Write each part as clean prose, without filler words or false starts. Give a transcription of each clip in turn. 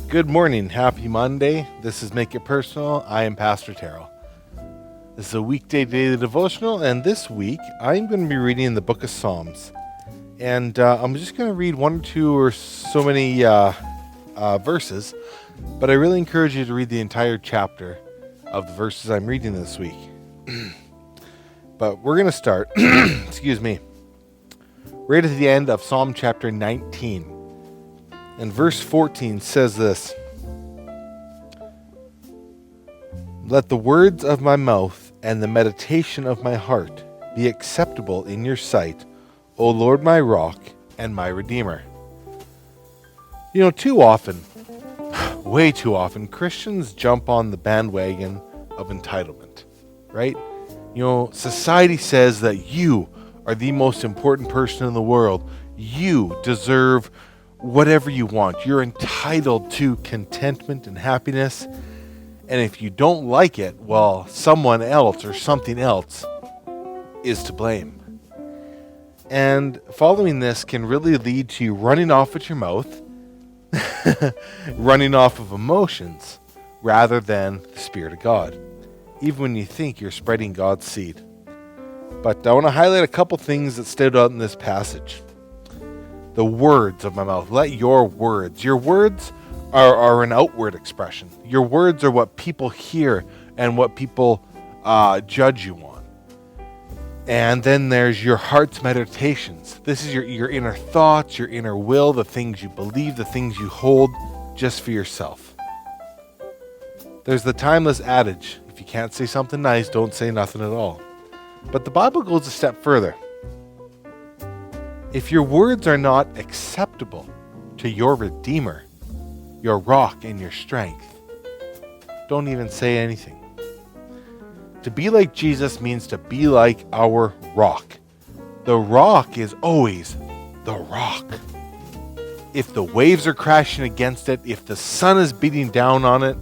Good morning. Happy Monday. This is Make It Personal. I am Pastor Terrell. This is a weekday daily devotional, and this week I'm going to be reading the book of Psalms. And I'm just going to read one or two or so many verses, but I really encourage you to read the entire chapter of the verses I'm reading this week. But we're going to start, excuse me, right at the end of Psalm chapter 19. And verse 14 says this: "Let the words of my mouth and the meditation of my heart be acceptable in your sight, O Lord, my rock and my redeemer." You know, too often, way too often, Christians jump on the bandwagon of entitlement, right? You know, society says that you are the most important person in the world. You deserve whatever you want. You're entitled to contentment and happiness. And if you don't like it, well, someone else or something else is to blame. And following this can really lead to you running off at your mouth, running off of emotions, rather than the Spirit of God, even when you think you're spreading God's seed. But I want to highlight a couple things that stood out in this passage. The words of my mouth. Let your words are an outward expression. Your words are what people hear and what people judge you on. And then there's your heart's meditations. This is your inner thoughts, your inner will, the things you believe, the things you hold just for yourself. There's the timeless adage, if you can't say something nice, don't say nothing at all. But the Bible goes a step further. If your words are not acceptable to your Redeemer, your rock and your strength, don't even say anything. To be like Jesus means to be like our rock. The rock is always the rock. If the waves are crashing against it, if the sun is beating down on it,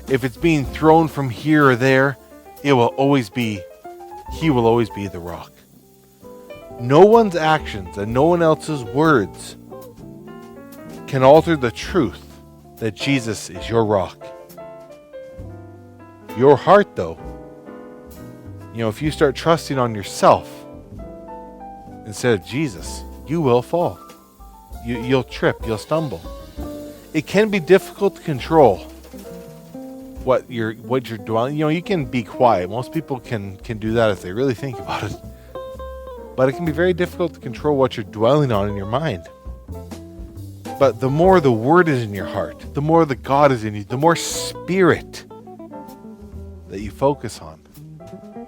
if it's being thrown from here or there, he will always be the rock. No one's actions and no one else's words can alter the truth that Jesus is your rock. Your heart, though, if you start trusting on yourself instead of Jesus, you will fall. You'll trip, you'll stumble. It can be difficult to control what you're dwelling. You can be quiet. Most people can do that if they really think about it. But it can be very difficult to control what you're dwelling on in your mind. But the more the Word is in your heart, the more the God is in you, the more Spirit that you focus on,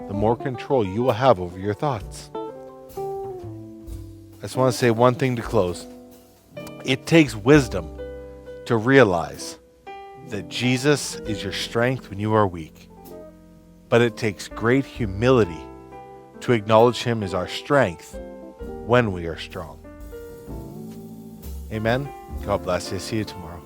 the more control you will have over your thoughts. I just want to say one thing to close. It takes wisdom to realize that Jesus is your strength when you are weak. But it takes great humility to acknowledge Him as our strength when we are strong. Amen. God bless you. See you tomorrow.